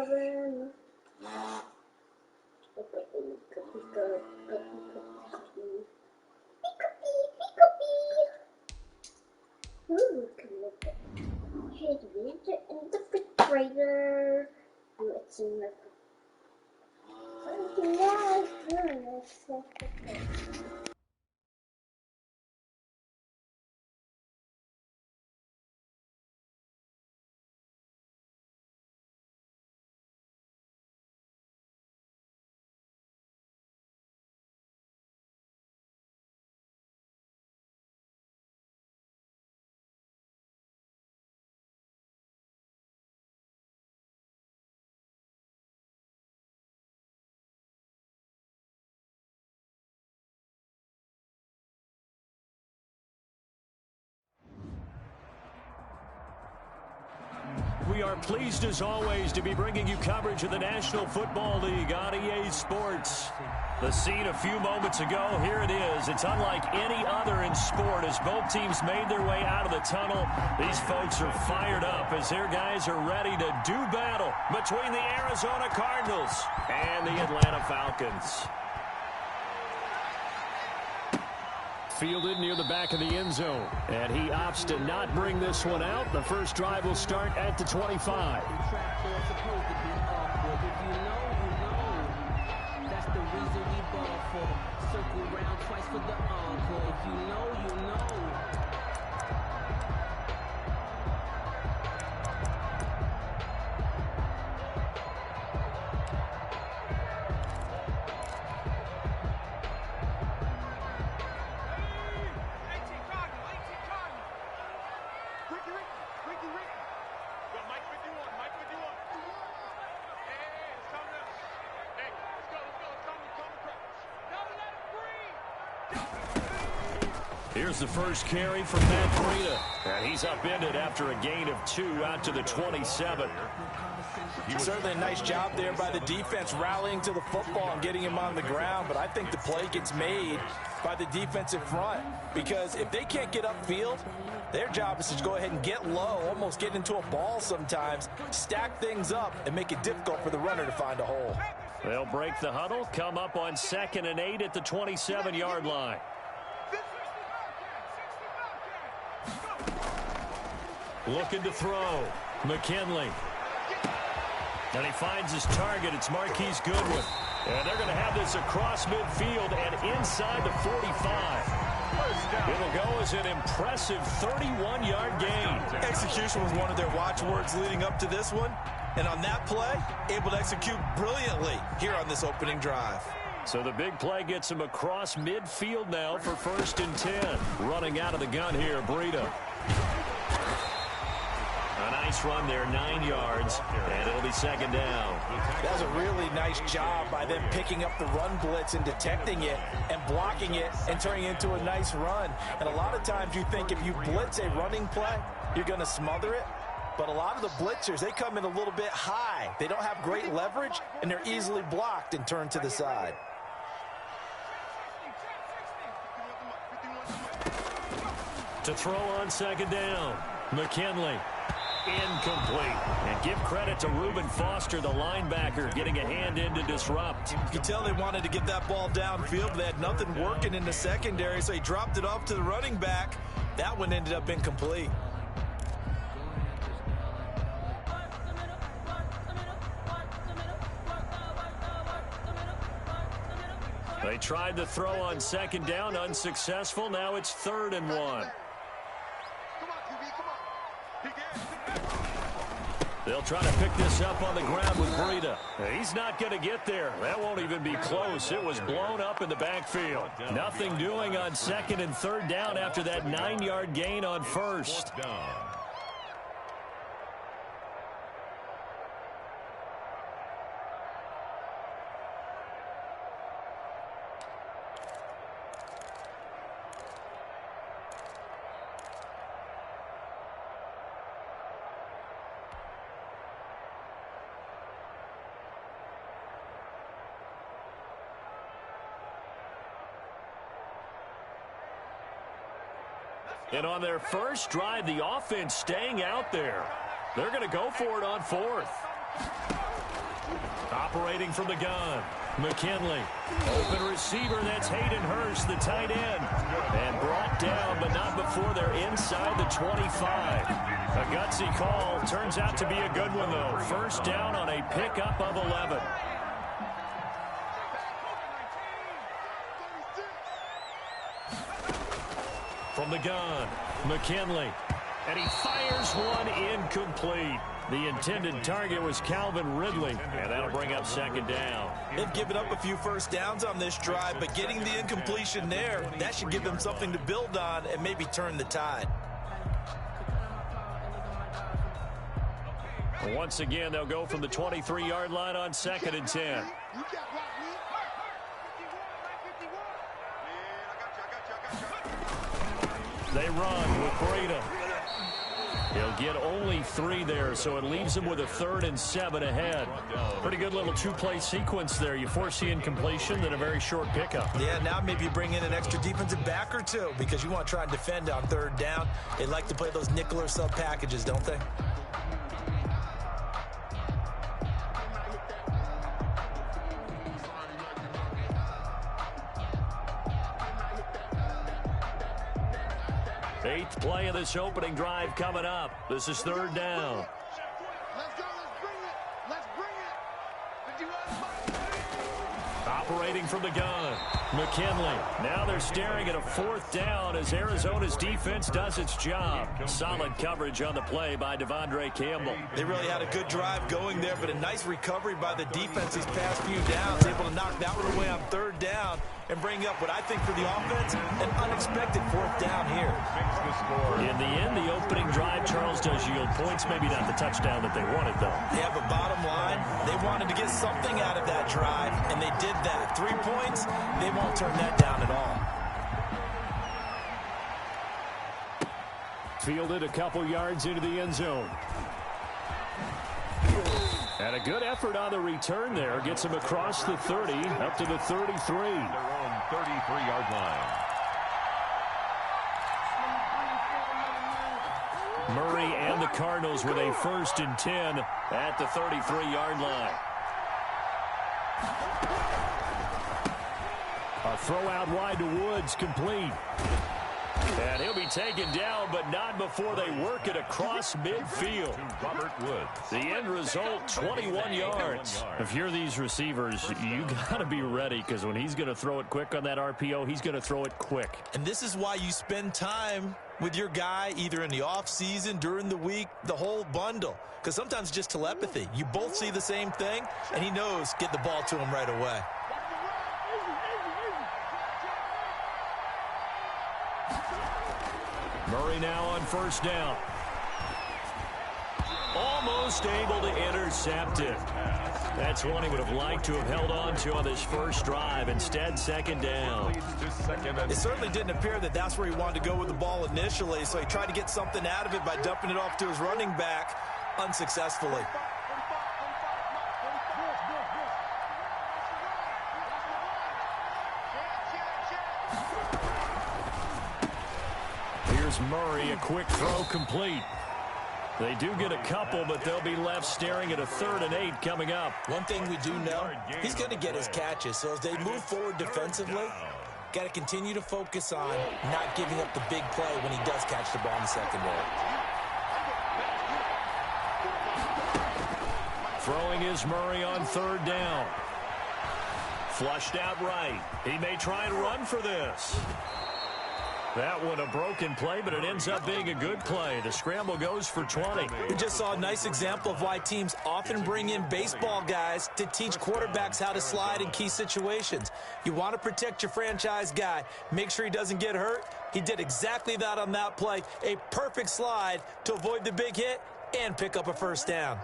Marvin. Ooh, can look at his video in the refrigerator. What's in the We are pleased, as always, to be bringing you coverage of the National Football League on EA Sports. The scene a few moments ago, here it is. It's unlike any other in sport as both teams made their way out of the tunnel. These folks are fired up as their guys are ready to do battle between the Arizona Cardinals and the Atlanta Falcons. Fielded near the back of the end zone. And he opts to not bring this one out. The first drive will start at the 25. That's the reason we ball for. Circle round twice for the encore. If you know, you know. Here's the first carry from Maddeennn. And he's upended after a gain of 2 out to the 27. Certainly a nice job there by the defense rallying to the football and getting him on the ground. But I think the play gets made by the defensive front. Because if they can't get upfield, their job is to go ahead and get low, almost get into a ball sometimes, stack things up, and make it difficult for the runner to find a hole. They'll break the huddle, come up on 2nd and 8 at the 27-yard line. Looking to throw. McKinley. And he finds his target. It's Marquise Goodwin. And they're going to have this across midfield and inside the 45. It'll go as an impressive 31-yard gain. Execution was one of their watchwords leading up to this one. And on that play, able to execute brilliantly here on this opening drive. So the big play gets him across midfield now for 1st and 10. Running out of the gun here, Breida. A nice run there, 9 yards, and it'll be 2nd down. That was a really nice job by them picking up the run blitz and detecting it and blocking it and turning it into a nice run. And a lot of times you think if you blitz a running play, you're going to smother it. But a lot of the blitzers, they come in a little bit high. They don't have great leverage, and they're easily blocked and turned to the side. To throw on 2nd down, McKinley. Incomplete. And give credit to Reuben Foster, the linebacker, getting a hand in to disrupt. You can tell they wanted to get that ball downfield, but they had nothing working in the secondary, so he dropped it off to the running back. That one ended up incomplete. They tried the throw on 2nd down, unsuccessful. Now it's 3rd and 1. They'll try to pick this up on the ground with Breida. He's not going to get there. That won't even be close. It was blown up in the backfield. Nothing doing on 2nd and 3rd down after that 9-yard gain on 1st. And on their first drive, the offense staying out there. They're going to go for it on 4th. Operating from the gun, McKinley. Open receiver, that's Hayden Hurst, the tight end. And brought down, but not before they're inside the 25. A gutsy call. Turns out to be a good one, though. First down on a pickup of 11. From the gun, McKinley. And he fires one incomplete. The intended target was Calvin Ridley, and that'll bring up second down. They've given up a few first downs on this drive, but getting the incompletion there, that should give them something to build on and maybe turn the tide. Once again, they'll go from the 23-yard line on 2nd and 10. They run with Breda. He'll get only 3 there, so it leaves him with a 3rd and 7 ahead. Pretty good little two-play sequence there. You force the incompletion, then a very short pickup. Yeah, now maybe bring in an extra defensive back or two because you want to try and defend on 3rd down. They like to play those nickel or sub packages, don't they? Eighth play of this opening drive coming up. This is 3rd down. Operating from the gun, McKinley. Now they're staring at a 4th down as Arizona's defense does its job. Solid coverage on the play by Devondre Campbell. They really had a good drive going there, but a nice recovery by the defense these past few downs. Able to knock that one away on 3rd down and bring up what I think for the offense, an unexpected 4th down here. In the end, the opening drive, Charles, does yield points. Maybe not the touchdown that they wanted, though. Yeah, but bottom line, they wanted to get something out of that drive, and they did that. 3 points, they won't turn that down at all. Fielded a couple yards into the end zone. And a good effort on the return there. Gets him across the 30, up to the 33. Their own 33-yard line. Murray and the Cardinals with a 1st and 10 at the 33-yard line. A throw out wide to Woods, complete. And he'll be taken down, but not before they work it across midfield. Robert Woods. The end result, 21 yards. If you're these receivers, you got to be ready, because when he's going to throw it quick on that RPO, he's going to throw it quick. And this is why you spend time with your guy either in the offseason, during the week, the whole bundle. Because sometimes it's just telepathy. You both see the same thing, and he knows get the ball to him right away. Murray now on 1st down. Almost able to intercept it. That's one he would have liked to have held on to on this first drive. Instead, 2nd down. It certainly didn't appear that that's where he wanted to go with the ball initially, so he tried to get something out of it by dumping it off to his running back unsuccessfully. Murray, a quick throw complete. They do get a couple, but they'll be left staring at a 3rd and 8 coming up. One thing we do know, he's going to get his catches. So as they move forward defensively, got to continue to focus on not giving up the big play when he does catch the ball in the secondary. Throwing is Murray on 3rd down. Flushed out right. He may try and run for this. That one a broken play, but it ends up being a good play. The scramble goes for 20. We just saw a nice example of why teams often bring in baseball guys to teach quarterbacks how to slide in key situations. You want to protect your franchise guy. Make sure he doesn't get hurt. He did exactly that on that play. A perfect slide to avoid the big hit and pick up a 1st down.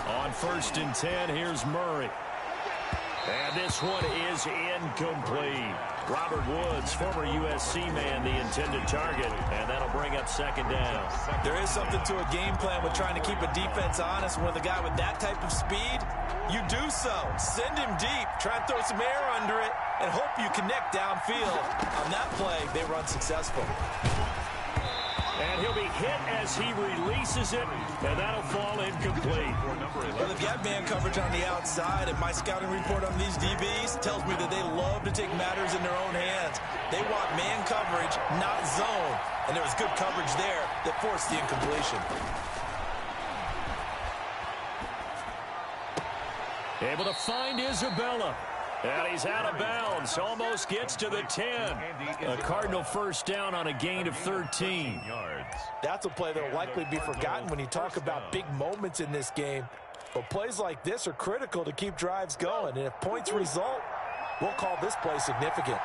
On 1st and 10, here's Murray. And this one is incomplete. Robert Woods, former USC man, the intended target, and that'll bring up 2nd down. There is something to a game plan with trying to keep a defense honest. When the guy with that type of speed, you do so. Send him deep, try and throw some air under it, and hope you connect downfield. On that play, they were unsuccessful. And he'll be hit as he releases it, and that'll fall incomplete. Well, they've got man coverage on the outside, and my scouting report on these DBs tells me that they love to take matters in their own hands. They want man coverage, not zone. And there was good coverage there that forced the incompletion. Able to find Isabella. And he's out of bounds. Almost gets to the 10. A Cardinal first down on a gain of 13. That's a play that will likely be forgotten when you talk about big moments in this game. But plays like this are critical to keep drives going. And if points result, we'll call this play significant.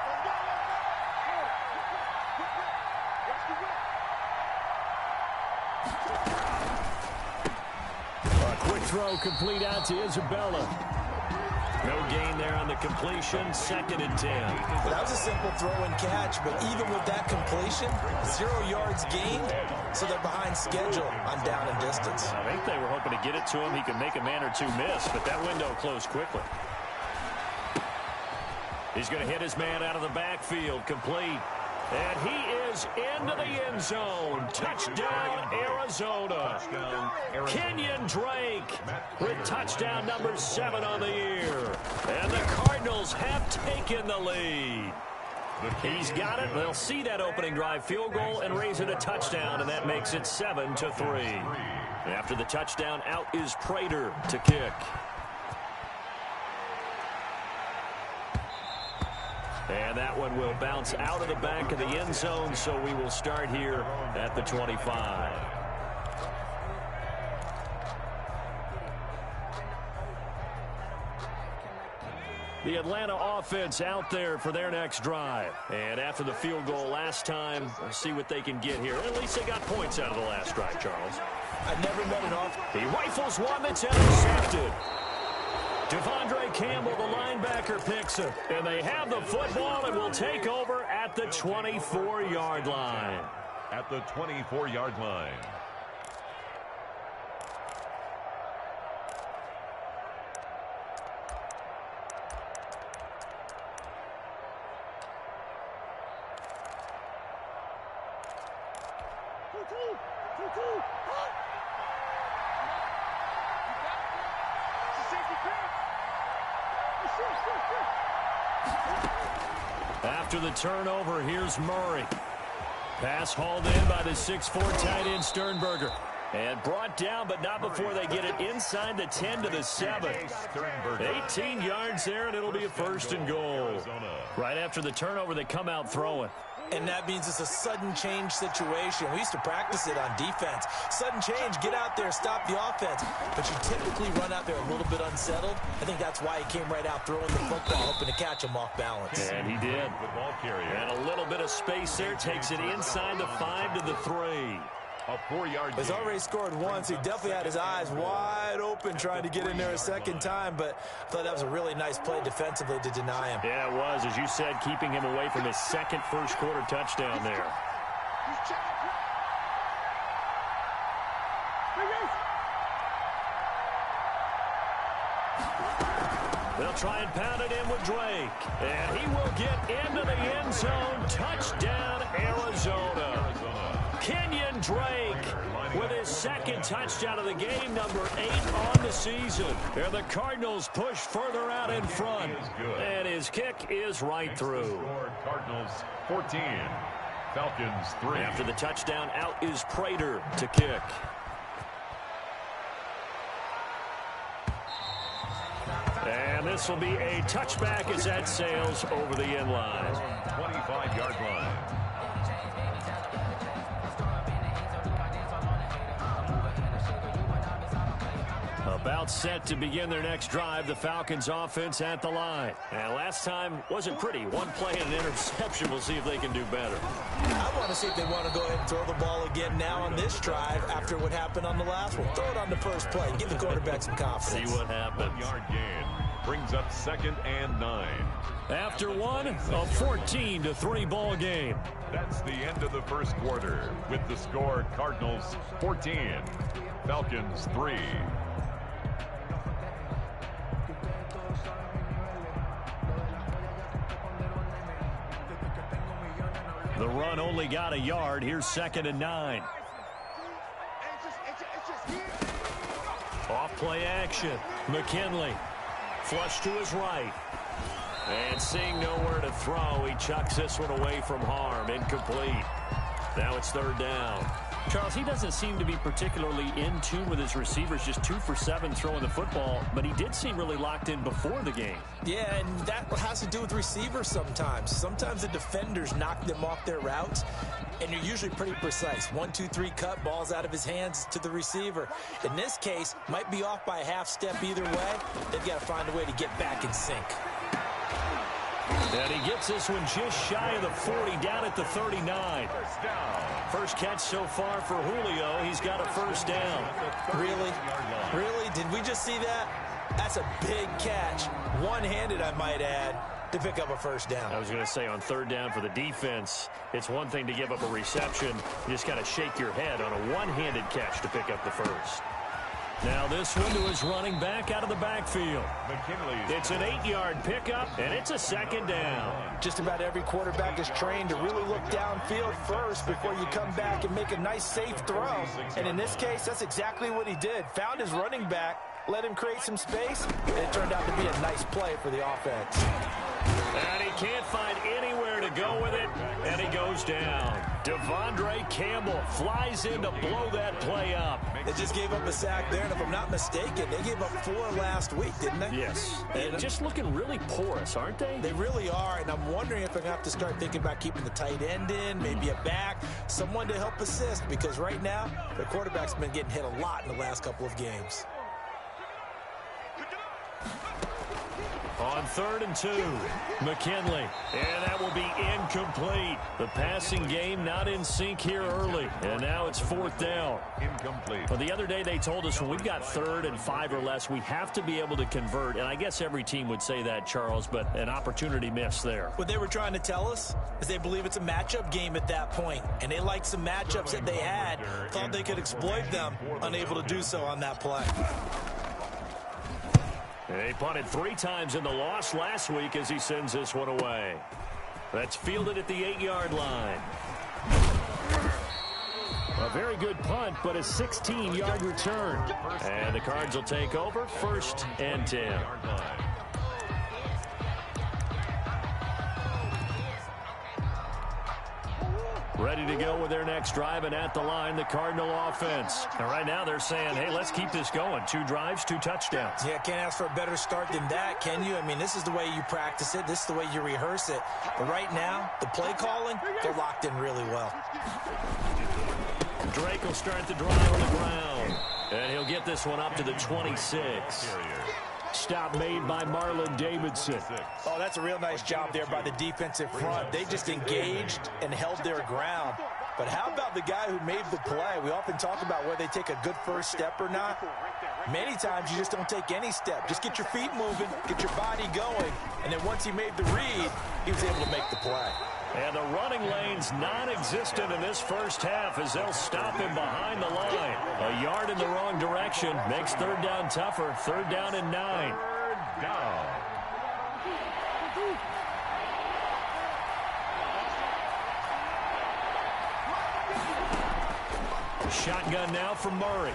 A quick throw complete out to Isabella. No gain there on the completion, 2nd and 10. Well, that was a simple throw and catch, but even with that completion, 0 yards gained, so they're behind schedule on down and distance. I think they were hoping to get it to him. He could make a man or two miss, but that window closed quickly. He's going to hit his man out of the backfield, complete. And he is into the end zone. Touchdown, Arizona. Kenyon Drake with touchdown number 7 on the year. And the Cardinals have taken the lead. He's got it. They'll see that opening drive field goal and raise it a touchdown, and that makes it 7-3. After the touchdown, out is Prater to kick. And that one will bounce out of the back of the end zone, so we will start here at the 25. The Atlanta offense out there for their next drive. And after the field goal last time, we'll see what they can get here. At least they got points out of the last drive, Charles. I've never met an offense. He rifles one that's intercepted. Devondre Campbell, the linebacker, picks it. And they have the football and will take over at the 24-yard line. At the 24-yard line. After the turnover, here's Murray. Pass hauled in by the 6'4" tight end Sternberger. And brought down, but not before they get it inside the 10 to the 7. 18 yards there, and it'll be a 1st and goal. Right after the turnover, they come out throwing. And that means it's a sudden change situation. We used to practice it on defense. Sudden change, get out there, stop the offense. But you typically run out there a little bit unsettled. I think that's why he came right out throwing the football, hoping to catch him off balance. And he did. And a little bit of space there, takes it inside the 5 to the 3. A 4-yard gain. He's already scored once. He definitely had his eyes wide open trying to get in there a second time, but I thought that was a really nice play defensively to deny him. Yeah, it was. As you said, keeping him away from his second first-quarter touchdown there. They'll try and pound it in with Drake. And he will get into the end zone. Touchdown, Arizona. Kenyon Drake with his second touchdown of the game, number 8 on the season. And the Cardinals push further out in front. And his kick is right through. Cardinals 14, Falcons 3. After the touchdown, out is Prater to kick. And this will be a touchback as that sails over the end line. 25-yard line. About set to begin their next drive, the Falcons offense at the line. And last time wasn't pretty. One play and an interception. We'll see if they can do better. I want to see if they want to go ahead and throw the ball again now on this drive after what happened on the last one. Throw it on the first play. Give the quarterback some confidence. See what happens. 1-yard gain brings up 2nd and 9. After one, a 14-3 ball game. That's the end of the first quarter with the score Cardinals 14, Falcons 3. The run only got a yard. Here's 2nd and 9. Off play action. McKinley. Flush to his right. And seeing nowhere to throw, he chucks this one away from harm. Incomplete. Now it's 3rd down. Charles, he doesn't seem to be particularly in tune with his receivers, just 2 for 7 throwing the football, but he did seem really locked in before the game. Yeah, and that has to do with receivers sometimes. Sometimes the defenders knock them off their routes, and they're usually pretty precise. 1, 2, 3 cut, balls out of his hands to the receiver. In this case, might be off by a half step either way. They've got to find a way to get back in sync. And he gets this one just shy of the 40, down at the 39. First catch so far for Julio. He's got a 1st down. Really? Really? Did we just see that? That's a big catch. One-handed, I might add, to pick up a 1st down. I was going to say on 3rd down for the defense, it's one thing to give up a reception. You just got to shake your head on a one-handed catch to pick up the 1st. Now this one to his running back out of the backfield. It's an 8-yard pickup, and it's a 2nd down. Just about every quarterback is trained to really look downfield first before you come back and make a nice, safe throw. And in this case, that's exactly what he did. Found his running back, let him create some space, and it turned out to be a nice play for the offense. And he can't find anywhere to go with it, and he goes down. Devondre Campbell flies in to blow that play up. They just gave up a sack there, and if I'm not mistaken, they gave up 4 last week, didn't they? Yes. And just looking really porous, aren't they? They really are, and I'm wondering if I'm going to have to start thinking about keeping the tight end in, maybe a back, someone to help assist, because right now, the quarterback's been getting hit a lot in the last couple of games. On 3rd and 2, McKinley, and that will be incomplete. The passing game not in sync here early, and now it's 4th down. Incomplete. Well, the other day they told us when we've got 3rd and 5 or less, we have to be able to convert, and I guess every team would say that, Charles, but an opportunity missed there. What they were trying to tell us is they believe it's a matchup game at that point, and they liked some matchups that they had, thought they could exploit them, unable to do so on that play. They punted 3 times in the loss last week as he sends this one away. That's fielded at the 8-yard line. A very good punt, but a 16-yard return. And the Cards will take over 1st and 10. Ready to go with their next drive, and at the line, the Cardinal offense. And right now they're saying, hey, let's keep this going. 2 drives, 2 touchdowns. Yeah, can't ask for a better start than that, can you? I mean, this is the way you practice it. This is the way you rehearse it. But right now, the play calling, they're locked in really well. Drake will start the drive on the ground. And he'll get this one up to the 26. Stop made by Marlon Davidson. Oh, that's a real nice job there by the defensive front. They just engaged and held their ground. But how about the guy who made the play? We often talk about whether they take a good first step or not. Many times you just don't take any step. Just get your feet moving, get your body going, and then once he made the read, he was able to make the play. And the running lane's non-existent in this first half as they'll stop him behind the line. A yard in the wrong direction makes 3rd down tougher. 3rd down and 9. 3rd down. Shotgun now from Murray.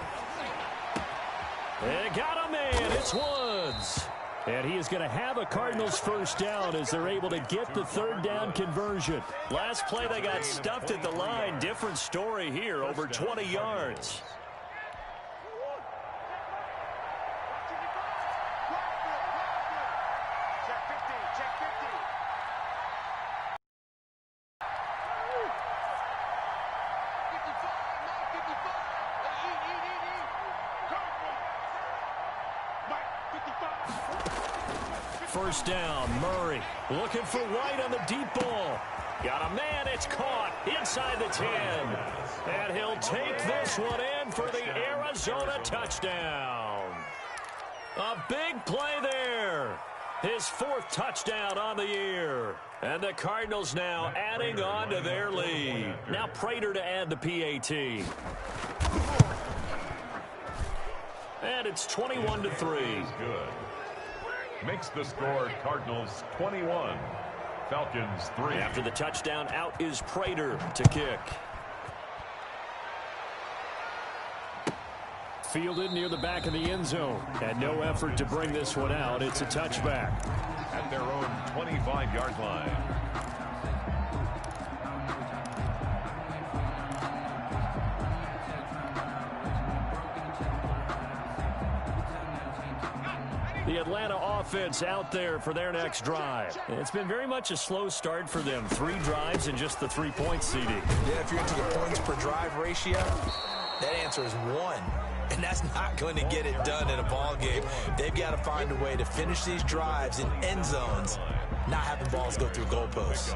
And got a man. It's Woods. And he is going to have a Cardinals 1st down as they're able to get the 3rd down conversion. Last play they got stuffed at the line. Different story here, over 20 yards. First down, Murray looking for White on the deep ball. Got a man, it's caught inside the 10. And he'll take this one in for the Arizona touchdown. A big play there. His 4th touchdown on the year. And the Cardinals now adding on to their lead. Now Prater to add the PAT. And it's 21-3. Good. Makes the score Cardinals 21, Falcons 3. After the touchdown, out is Prater to kick. Fielded near the back of the end zone. And no effort to bring this one out. It's a touchback. At their own 25-yard line. The Atlanta offense out there for their next drive. It's been very much a slow start for them. 3 drives and just the 3-point CD. Yeah, if you're into the points per drive ratio, that answer is 1. And that's not going to get it done in a ball game. They've got to find a way to finish these drives in end zones, not having balls go through goalposts.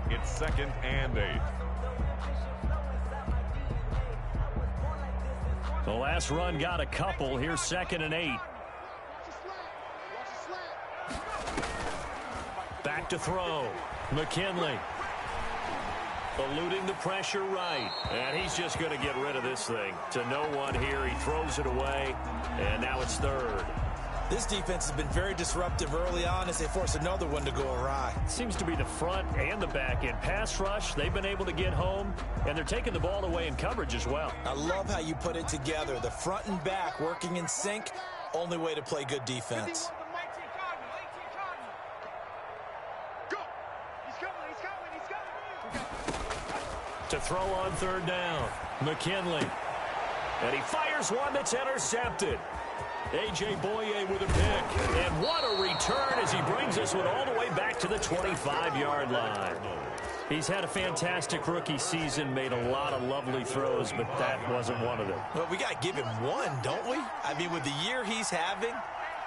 It's 2nd and 8. The last run got a couple. Here's 2nd and 8. Back to throw. McKinley. Eluding the pressure right. And he's just going to get rid of this thing. To no one here. He throws it away. And now it's 3rd. This defense has been very disruptive early on as they force another one to go awry. Seems to be the front and the back end. Pass rush, they've been able to get home. And they're taking the ball away in coverage as well. I love how you put it together. The front and back working in sync. Only way to play good defense. To throw on 3rd down. McKinley. And he fires one that's intercepted. A.J. Boye with a pick. And what a return as he brings this one all the way back to the 25-yard line. He's had a fantastic rookie season, made a lot of lovely throws, but that wasn't one of them. Well, we got to give him one, don't we? I mean, with the year he's having,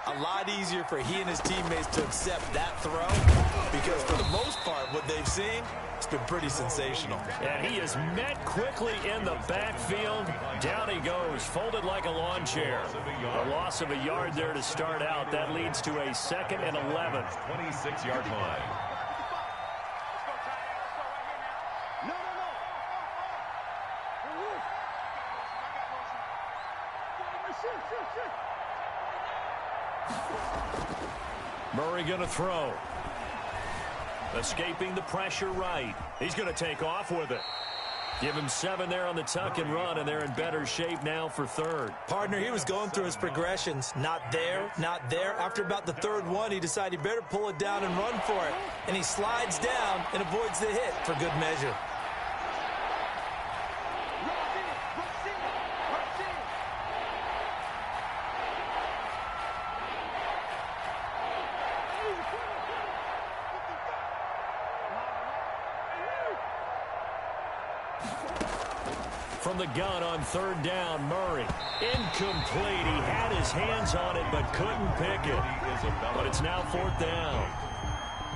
a lot easier for he and his teammates to accept that throw because for the most part, what they've seen, it's been pretty sensational. And he is met quickly in the backfield. Down he goes, folded like a lawn chair. A loss of a yard there to start out. That leads to a 2nd and 11. 26-yard line. Murray going to throw. Escaping the pressure right. He's going to take off with it. Give him 7 there on the tuck and run, and they're in better shape now for 3rd. Partner, he was going through his progressions. Not there, not there. After about the 3rd one, he decided he better pull it down and run for it. And he slides down and avoids the hit for good measure. From the gun on 3rd down, Murray. Incomplete. He had his hands on it but couldn't pick it. But it's now 4th down.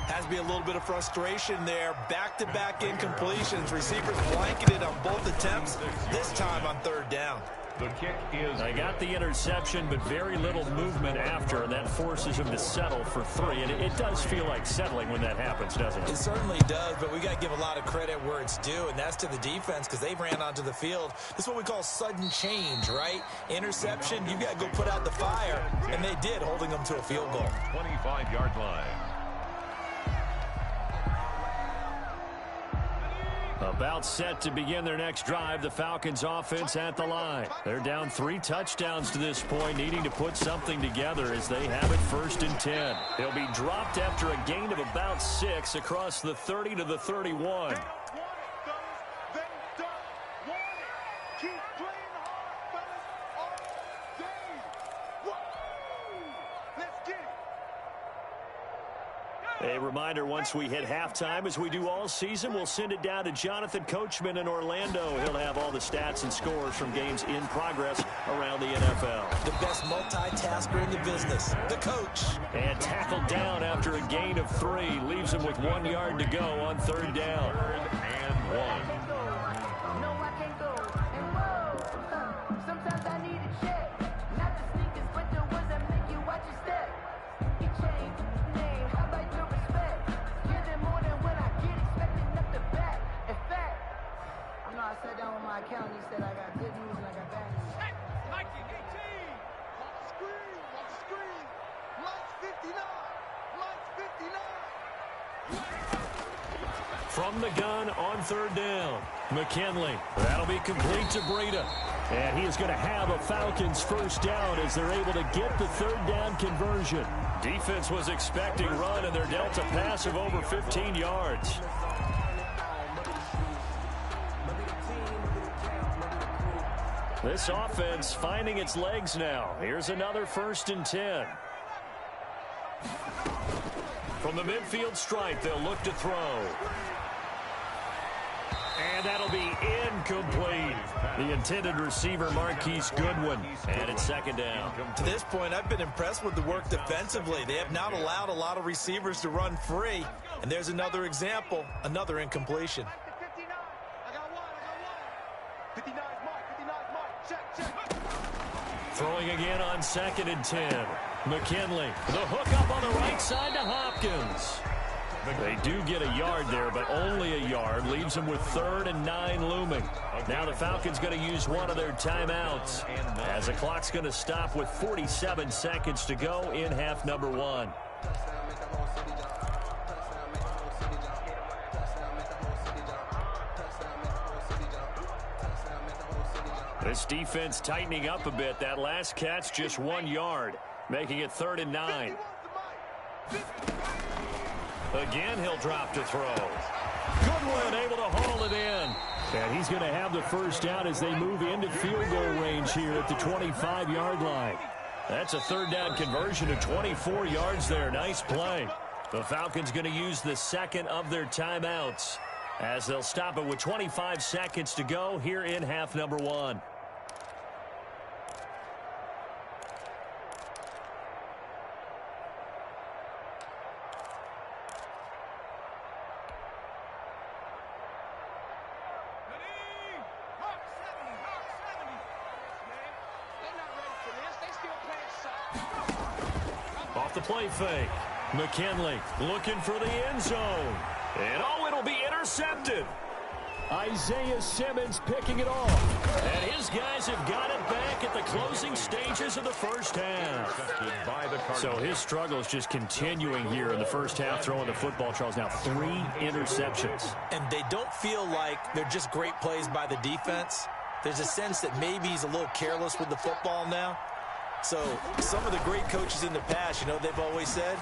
Has to be a little bit of frustration there. Back-to-back incompletions. Receivers blanketed on both attempts, this time on 3rd down. The kick is... They got the interception, but very little movement after, and that forces him to settle for 3. And it does feel like settling when that happens, doesn't it? It certainly does, but we got to give a lot of credit where it's due, and that's to the defense because they ran onto the field. This is what we call sudden change, right? Interception, you got to go put out the fire, and they did, holding them to a field goal. 25-yard line. About set to begin their next drive, the Falcons offense at the line. They're down 3 touchdowns to this point, needing to put something together as they have it 1st and 10. They'll be dropped after a gain of about 6 across the 30 to the 31. A reminder, once we hit halftime, as we do all season, we'll send it down to Jonathan Coachman in Orlando. He'll have all the stats and scores from games in progress around the NFL. The best multitasker in the business, the coach. And tackled down after a gain of 3. Leaves him with 1 yard to go on 3rd down. 3rd and 1. He said I got good news and I got bad news. Hey, Mikey, 18. On the screen, on the screen. Mike's 59. Mike's 59. From the gun on third down, McKinley. That'll be complete to Breida. And he is going to have a Falcons first down as they're able to get the third down conversion. Defense was expecting run, and they're dealt a pass of over 15 yards. This offense finding its legs now. Here's another 1st and 10. From the midfield stripe, they'll look to throw. And that'll be incomplete. The intended receiver, Marquise Goodwin. And it's 2nd down. To this point, I've been impressed with the work defensively. They have not allowed a lot of receivers to run free. And there's another example, another incompletion. Throwing again on 2nd and 10. McKinley, the hook up on the right side to Hopkins. They do get a yard there, but only a yard. Leaves them with 3rd and 9 looming. Now the Falcons going to use one of their timeouts as the clock's going to stop with 47 seconds to go in half number 1. This defense tightening up a bit. That last catch just 1 yard, making it 3rd and 9. Again, he'll drop to throw. Goodwin able to haul it in. And he's going to have the first down as they move into field goal range here at the 25-yard line. That's a 3rd down conversion of 24 yards there. Nice play. The Falcons going to use the 2nd of their timeouts as they'll stop it with 25 seconds to go here in half number 1. Off the play fake. McKinley looking for the end zone. And it'll be intercepted. Isaiah Simmons picking it off. And his guys have got it back at the closing stages of the first half. So his struggle is just continuing here in the first half, throwing the football, Charles. Now 3 interceptions. And they don't feel like they're just great plays by the defense. There's a sense that maybe he's a little careless with the football now. So some of the great coaches in the past, they've always said,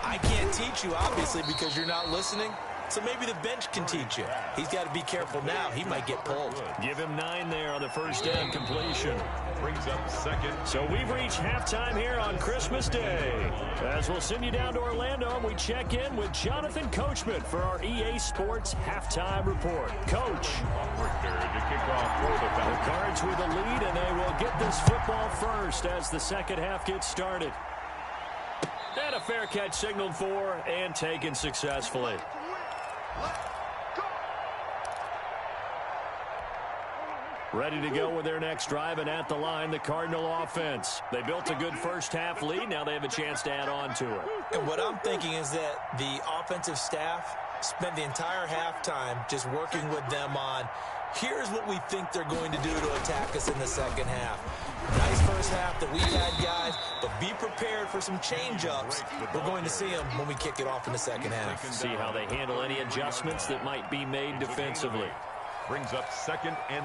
I can't teach you, obviously, because you're not listening. So maybe the bench can teach you. He's got to be careful now. He might get pulled. Give him 9 there on the first down completion. Brings up 2nd. So we've reached halftime here on Christmas Day. As we'll send you down to Orlando, and we check in with Jonathan Coachman for our EA Sports Halftime Report. Coach. To kick off for the Falcons. The Cards with a lead, and they will get this football first as the second half gets started. And a fair catch signaled for and taken successfully. Ready to go with their next drive, and at the line, the Cardinal offense. They built a good first half lead. Now they have a chance to add on to it. And what I'm thinking is that the offensive staff spent the entire halftime just working with them on, here's what we think they're going to do to attack us in the second half. Nice first half that we've had, guys, but be prepared for some change-ups. We're going to see them when we kick it off in the second half. See how they handle any adjustments that might be made defensively. Brings up 2nd and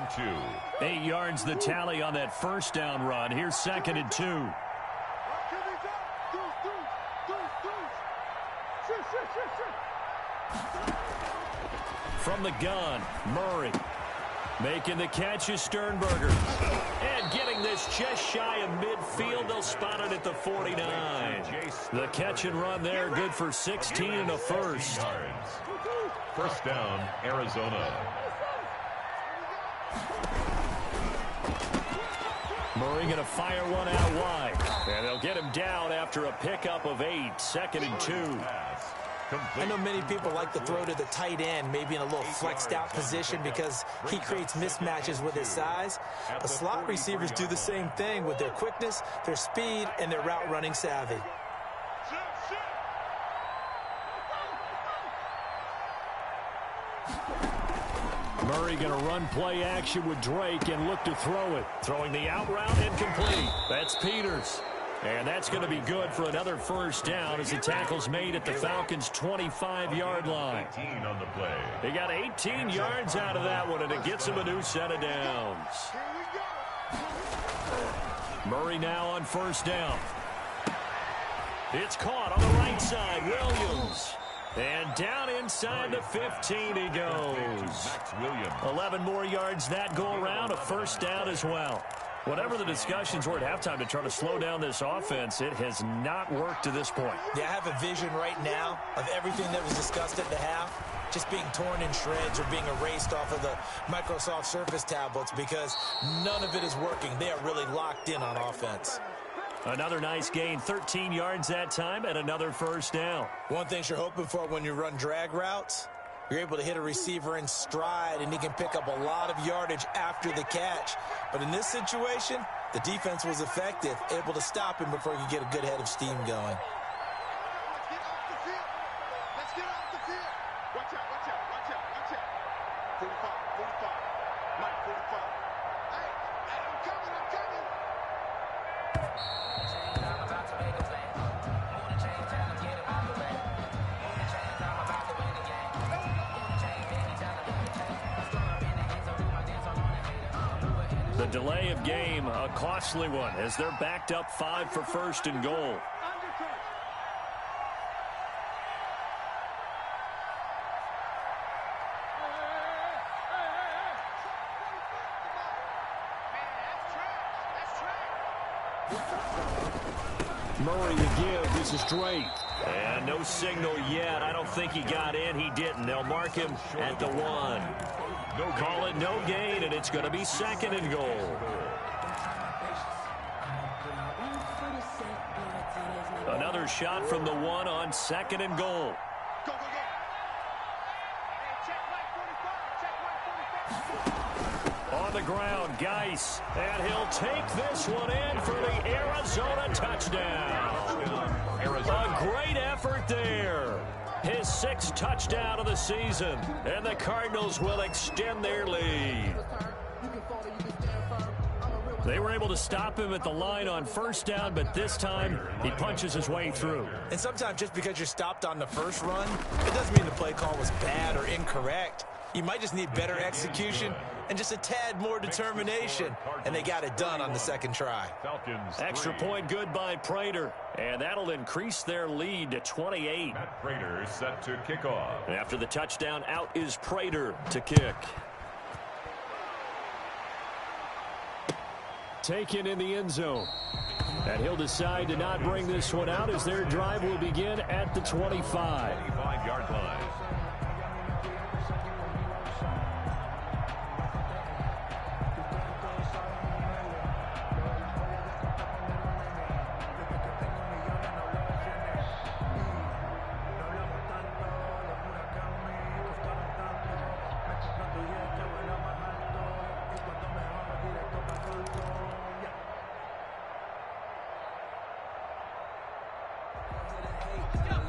2. 8 yards the tally on that first down run. Here's 2nd and 2. From the gun, Murray. Making the catch is Sternberger. And getting this just shy of midfield. They'll spot it at the 49. The catch and run there, good for 16 and a first. First down, Arizona. Murray going to fire one out wide. And they'll get him down after a pickup of 8. 2nd and 2. I know many people like to throw to the tight end, maybe in a little flexed out position because he creates mismatches with his size. The slot receivers do the same thing with their quickness, their speed, and their route running savvy. Murray going to run play action with Drake and look to throw it. Throwing the out route incomplete. That's Peters. And that's going to be good for another first down as the tackle's made at the Falcons' 25-yard line. 18 on the play. They got 18 yards out of that one, and it gets them a new set of downs. Murray now on first down. It's caught on the right side. Williams. And down inside the 15 he goes. 11 more yards that go around, a first down as well. Whatever the discussions were at halftime to try to slow down this offense, it has not worked to this point. Yeah, I have a vision right now of everything that was discussed at the half just being torn in shreds or being erased off of the Microsoft Surface tablets because none of it is working. They are really locked in on offense. Another nice gain, 13 yards that time, and another first down. One thing you're hoping for when you run drag routes, you're able to hit a receiver in stride, and he can pick up a lot of yardage after the catch. But in this situation, the defense was effective, able to stop him before he could get a good head of steam going. Let's get off the field. Watch out, watch out, watch out, watch out. 45, 45. Mike, 45. Hey, I'm coming, I'm coming. The delay of game, a costly one, as they're backed up 5 for first and goal. Murray to give. This is Drake. And no signal yet. I don't think he got in. He didn't. They'll mark him at the 1. Call it no gain, and it's going to be second and goal. Another shot from the 1 on second and goal. Go, go, go. Hey, check Mike 45, check Mike 45. On the ground, Geis, and he'll take this one in for the Arizona touchdown. A great effort there. His 6th touchdown of the season, and the Cardinals will extend their lead. They were able to stop him at the line on first down, but this time he punches his way through. And sometimes just because you're stopped on the first run, it doesn't mean the play call was bad or incorrect. You might just need better execution and just a tad more determination, and they got it done on the second try. Extra point good by Prater, and that'll increase their lead to 28. Matt Prater is set to kick off. After the touchdown, out is Prater to kick. Taken in the end zone. And he'll decide to not bring this one out as their drive will begin at the 25. 25-yard line.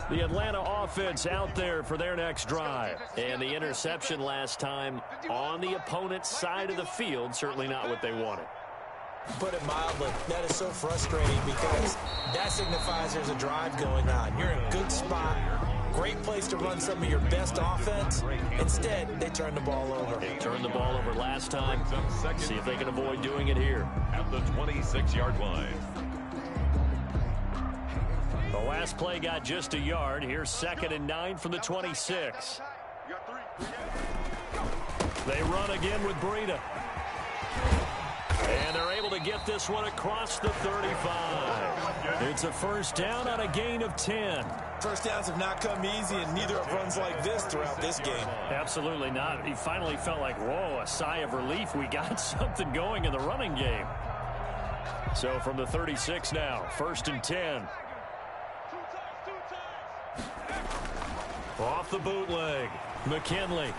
The Atlanta offense out there for their next drive. And the interception last time on the opponent's side of the field, certainly not what they wanted. Put it mildly, that is so frustrating because that signifies there's a drive going on. You're in a good spot, great place to run some of your best offense. Instead, they turn the ball over. They turned the ball over last time. See if they can avoid doing it here. At the 26-yard line. The last play got just a yard. Here's 2nd and 9 from the 26. They run again with Breida. And they're able to get this one across the 35. It's a first down on a gain of 10. First downs have not come easy, and neither have runs like this throughout this game. Absolutely not. He finally felt like, whoa, a sigh of relief. We got something going in the running game. So from the 36 now, 1st and 10. Off the bootleg, McKinley.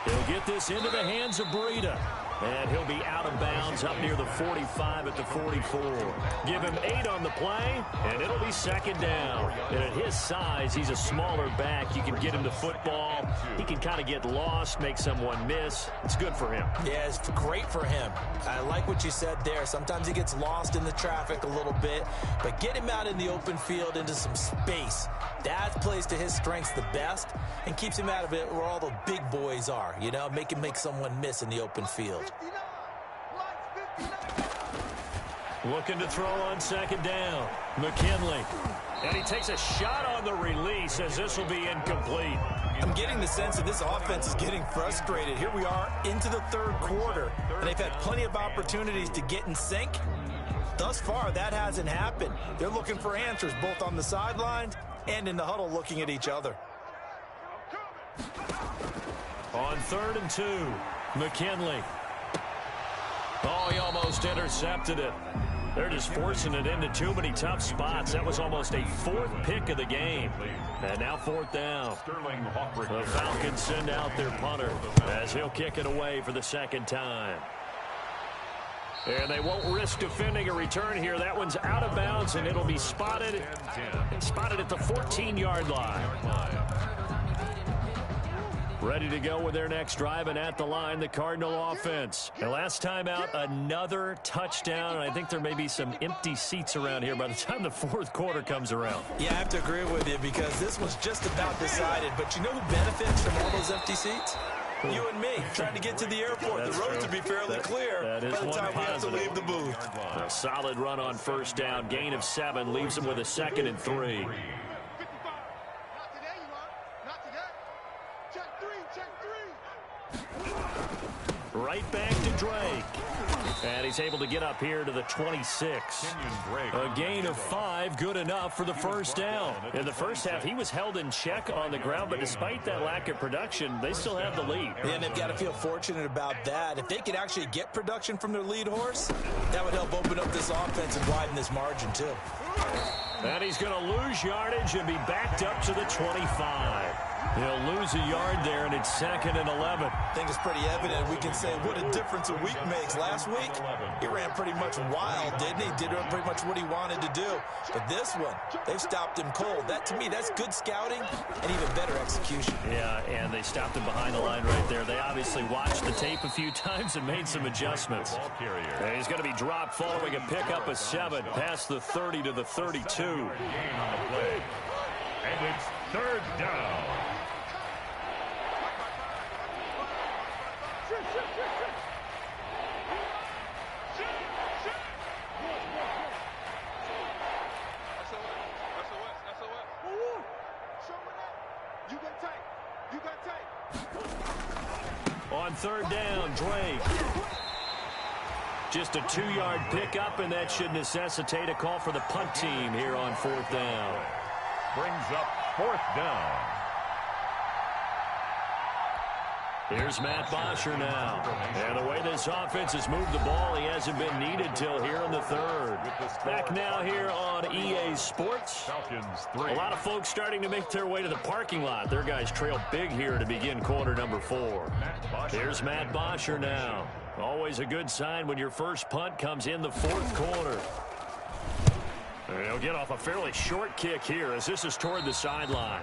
He'll get this into the hands of Breida. And he'll be out of bounds up near the 45 at the 44. Give him 8 on the play, and it'll be second down. And at his size, he's a smaller back. You can get him the football. He can kind of get lost, make someone miss. It's good for him. Yeah, it's great for him. I like what you said there. Sometimes he gets lost in the traffic a little bit, but get him out in the open field into some space. That plays to his strengths the best and keeps him out of it where all the big boys are, you know, make someone miss in the open field. Looking to throw on second down. McKinley. And he takes a shot on the release as this will be incomplete. I'm getting the sense that this offense is getting frustrated. Here we are into the third quarter, and they've had plenty of opportunities to get in sync. Thus far, that hasn't happened. They're looking for answers both on the sidelines and in the huddle looking at each other. On 3rd and 2, McKinley. Oh, he almost intercepted it. They're just forcing it into too many tough spots. That was almost a 4th pick of the game. And now 4th down. The Falcons send out their punter as he'll kick it away for the second time. And they won't risk defending a return here. That one's out of bounds, and it'll be spotted at the 14-yard line. Ready to go with their next drive, and at the line, the Cardinal offense. And last time out, another touchdown, and I think there may be some empty seats around here by the time the 4th quarter comes around. Yeah, I have to agree with you because this was just about decided. But you know who benefits from all those empty seats? You and me, trying to get to the airport. That's the road true. to be fairly clear that is by the time we have to positive. leave the booth. A solid run on 1st down. Gain of 7 leaves him with a 2nd and 3. Not today, you are. Not today. Check 3, check 3. Right back to Drake. And he's able to get up here to the 26. A gain of 5, good enough for the 1st down. In the first half, he was held in check on the ground, but despite that lack of production, they still have the lead. And they've got to feel fortunate about that. If they could actually get production from their lead horse, that would help open up this offense and widen this margin, too. And he's going to lose yardage and be backed up to the 25. He'll lose a yard there, and it's 2nd and 11. I think it's pretty evident. We can say what a difference a week makes. Last week, he ran pretty much wild, didn't he? Did pretty much what he wanted to do. But this one, they've stopped him cold. That, to me, that's good scouting and even better execution. Yeah, and they stopped him behind the line right there. They obviously watched the tape a few times and made some adjustments. And he's going to be dropped following a pickup of 7 past the 30 to the 32. And it's 3rd down. On 3rd down, Drake. Just a 2-yard pickup, and that should necessitate a call for the punt team here on 4th down. Brings up 4th down. Here's Matt Bosher now. And the way this offense has moved the ball, he hasn't been needed till here in the 3rd. Back now here on EA Sports. Falcons 3. A lot of folks starting to make their way to the parking lot. Their guys trail big here to begin quarter number 4. Here's Matt Bosher now. Always a good sign when your first punt comes in the 4th quarter. And he'll get off a fairly short kick here as this is toward the sideline.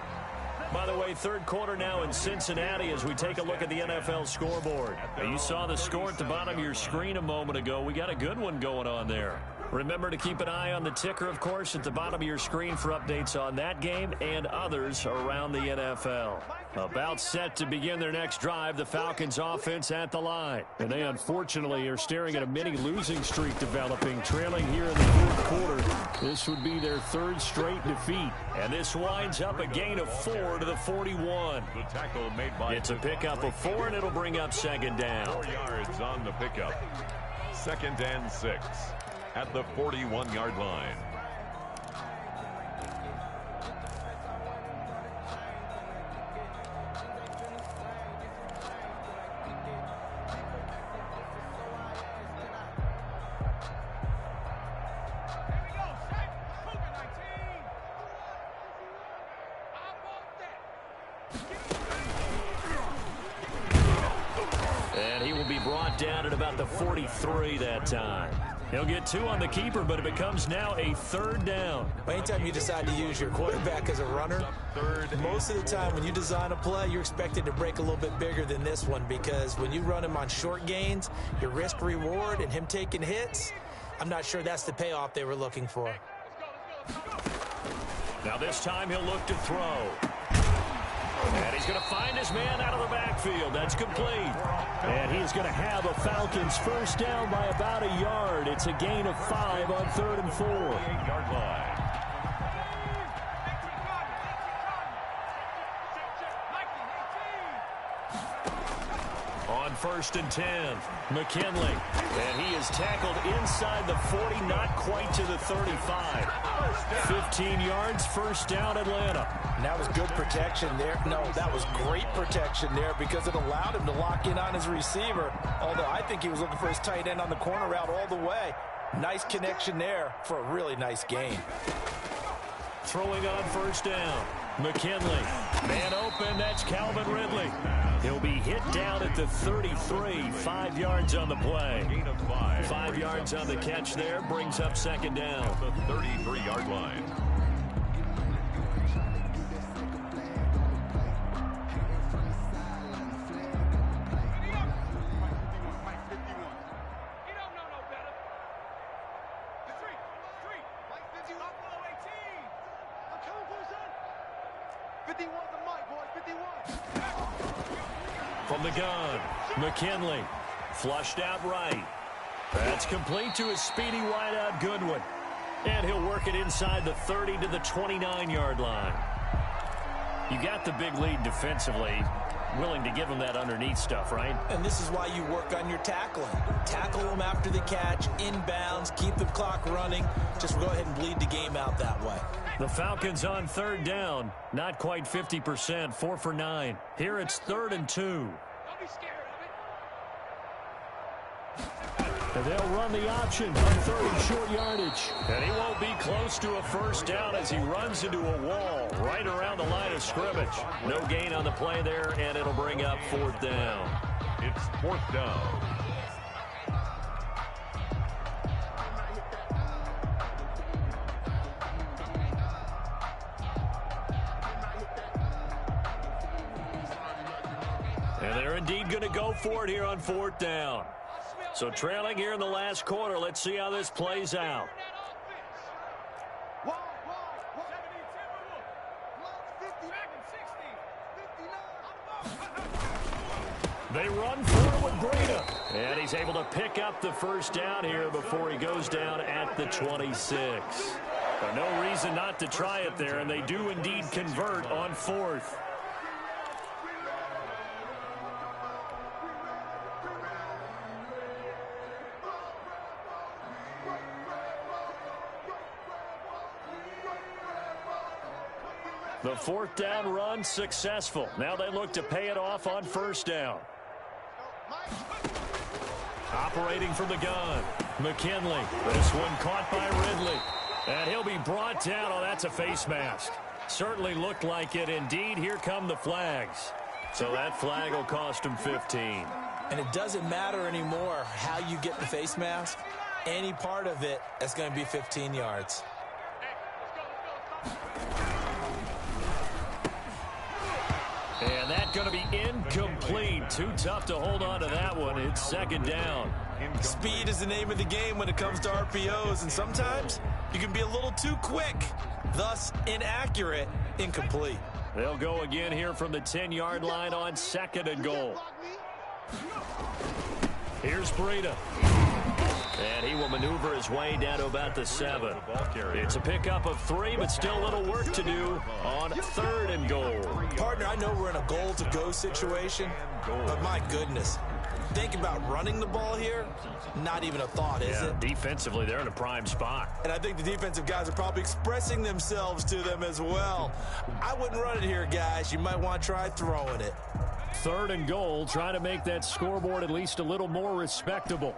By the way, 3rd quarter now in Cincinnati as we take a look at the NFL scoreboard. Now, you saw the score at the bottom of your screen a moment ago. We got a good one going on there. Remember to keep an eye on the ticker, of course, at the bottom of your screen for updates on that game and others around the NFL. About set to begin their next drive, the Falcons offense at the line. And they unfortunately are staring at a mini losing streak developing, trailing here in the 4th quarter. This would be their 3rd straight defeat. And this winds up a gain of 4 to the 41. The tackle made by It's a pickup of 4, and it'll bring up 2nd down. 4 yards on the pickup. 2nd and 6 at the 41-yard line. And he will will be brought down at about the 43 that time. He'll get 2 on the keeper, but it becomes now a 3rd down. Anytime you decide to use your quarterback as a runner, most of the time when you design a play, you're expected to break a little bit bigger than this one, because when you run him on short gains, your risk-reward and him taking hits, I'm not sure that's the payoff they were looking for. Now this time he'll look to throw. And he's going to find his man out of the backfield. That's complete. And he's going to have a Falcons first down by about a yard. It's a gain of 5 on 3rd and 4. 8-yard line. On 1st and 10, McKinley. And he is tackled inside the 40, not quite to the 35. 15 yards, first down, Atlanta. And that was good protection there. No, that was great protection there, because it allowed him to lock in on his receiver, although I think he was looking for his tight end on the corner route all the way. Nice connection there for a really nice gain. Throwing on first down, McKinley. Man open, that's Calvin Ridley. He'll be hit down at the 33, 5 yards on the play. Gain of 5. 5 yards on the catch there, brings up second down. The 33-yard line. From the gun, McKinley, flushed out right. That's complete to his speedy wideout Goodwin. And he'll work it inside the 30 to the 29-yard line. You got the big lead defensively. Willing to give him that underneath stuff, right? And this is why you work on your tackling. Tackle them after the catch, inbounds, keep the clock running. Just go ahead and bleed the game out that way. The Falcons on 3rd down. Not quite 50%, 4 for 9. Here it's 3rd and 2. Don't be scared of it. And they'll run the option on 3rd and short yardage. And he won't be close to a first down as he runs into a wall right around the line of scrimmage. No gain on the play there, and it'll bring up 4th down. It's 4th down. And they're indeed going to go for it here on 4th down. So trailing here in the last quarter, let's see how this plays out. They run for it with Breida. And he's able to pick up the first down here before he goes down at the 26. But no reason not to try it there, and they do indeed convert on 4th. The 4th down run successful. Now they look to pay it off on first down. Operating from the gun, McKinley. This one caught by Ridley. And he'll be brought down. Oh, that's a face mask. Certainly looked like it. Indeed, here come the flags. So that flag will cost him 15. And it doesn't matter anymore how you get the face mask. Any part of it is going to be 15 yards. And that's going to be incomplete. Too tough to hold on to that one. It's second down. Speed is the name of the game when it comes to RPOs, and sometimes you can be a little too quick, thus inaccurate, incomplete. They'll go again here from the 10-yard line on 2nd and goal. Here's Breida. And he will maneuver his way down to about the 7. It's a pickup of 3, but still a little work to do on 3rd and goal. Partner, I know we're in a goal-to-go situation, but my goodness, think about running the ball here, not even a thought, is it? Defensively, they're in a prime spot. And I think the defensive guys are probably expressing themselves to them as well. I wouldn't run it here, guys. You might want to try throwing it. 3rd and goal, trying to make that scoreboard at least a little more respectable.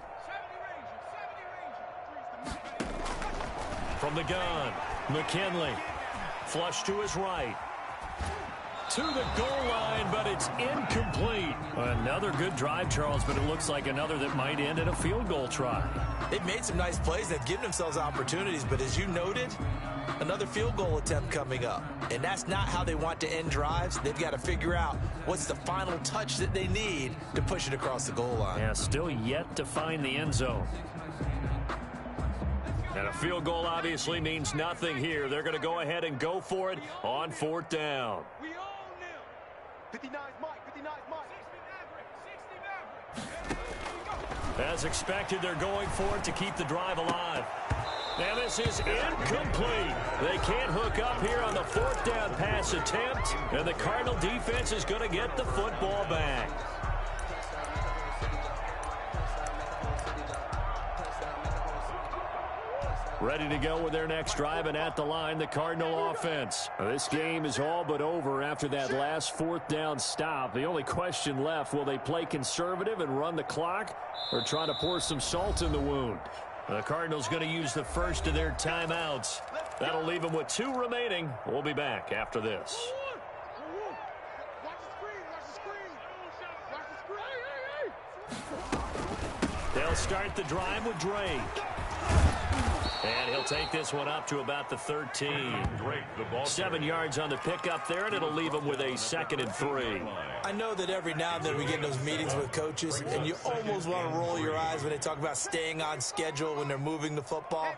From the gun, McKinley. Flush to his right. to the goal line, but it's incomplete. Another good drive, Charles, but it looks like another that might end in a field goal try. They've made some nice plays. They've given themselves opportunities, but as you noted, another field goal attempt coming up. And that's not how they want to end drives. They've got to figure out what's the final touch that they need to push it across the goal line. Yeah, still yet to find the end zone. And a field goal obviously means nothing here. They're going to go ahead and go for it on 4th down. We own them. 59's Mike. 59's Mike. 60 Maverick. As expected, they're going for it to keep the drive alive. And this is incomplete. They can't hook up here on the 4th down pass attempt. And the Cardinal defense is going to get the football back. Ready to go with their next drive, and at the line, the Cardinal offense. This game is all but over after that last 4th down stop. The only question left, will they play conservative and run the clock or try to pour some salt in the wound? The Cardinals going to use the first of their timeouts. That'll leave them with 2 remaining. We'll be back after this. Watch the screen. They'll start the drive with Drake. And he'll take this one up to about the 13. 7 yards on the pickup there, and it'll leave him with a 2nd and 3. I know that every now and then we get in those meetings with coaches, and you almost want to roll your eyes when they talk about staying on schedule when they're moving the football.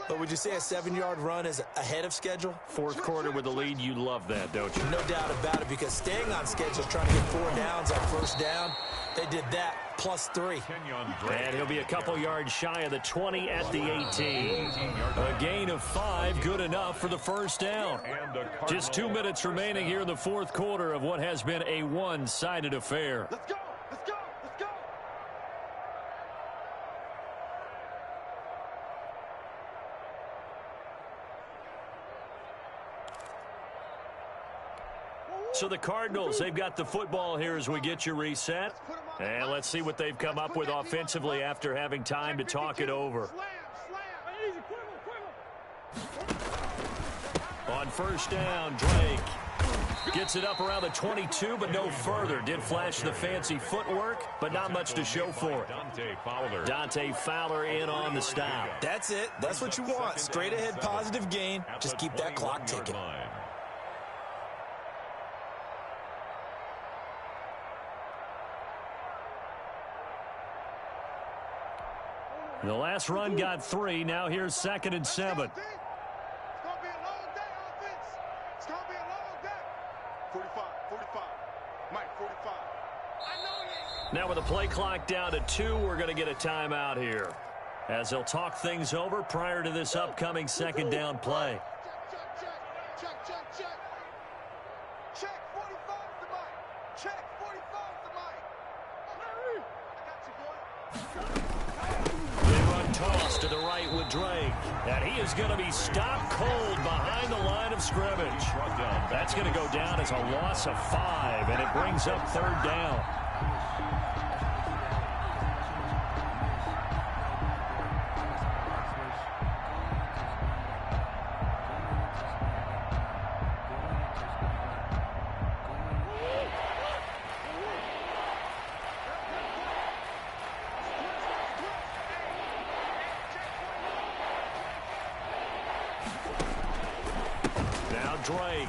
But would you say a 7-yard run is ahead of schedule? 4th quarter with the lead, you love that, don't you? No doubt about it, because staying on schedule is trying to get 4 downs on 1st down. They did that, plus 3. And he'll be a couple yards shy of the 20 at the 18. A gain of 5, good enough for the 1st down. Just 2 minutes remaining here in the 4th quarter of what has been a one-sided affair. Let's go. Let's go. Let's go. So the Cardinals, they've got the football here as we get you reset. And let's see what they've come up with offensively after having time to talk it over. On 1st down, Drake gets it up around the 22, but no further. Did flash the fancy footwork, but not much to show for it. Dante Fowler in on the stop. That's it. That's what you want. Straight ahead positive gain. Just keep that clock ticking. The last run got 3. Now here's 2nd and 7. It's going to be a long day, offense. It's going to be a long day. 45. Mike, 45. I know you. Now with the play clock down to 2, we're going to get a timeout here, as they'll talk things over prior to this upcoming 2nd down play. Check 45 to Mike. Check 45 to Mike. I got you, boy. Toss to the right with Drake. And he is going to be stopped cold behind the line of scrimmage. That's going to go down as a loss of 5, and it brings up 3rd down. Drake.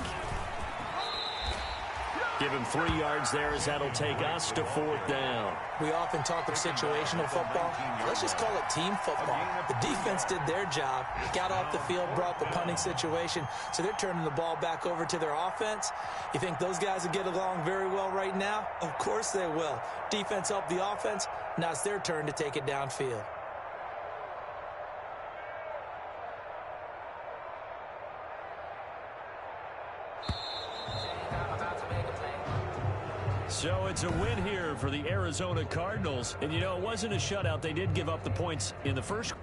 Give him 3 yards there, as that'll take us to 4th down. We often talk of situational football. Let's just call it team football. The defense did their job, got off the field, brought the punting situation, so they're turning the ball back over to their offense. You think those guys will get along very well right now? Of course they will. Defense helped the offense. Now it's their turn to take it downfield. So it's a win here for the Arizona Cardinals. And, you know, it wasn't a shutout. They did give up the points in the first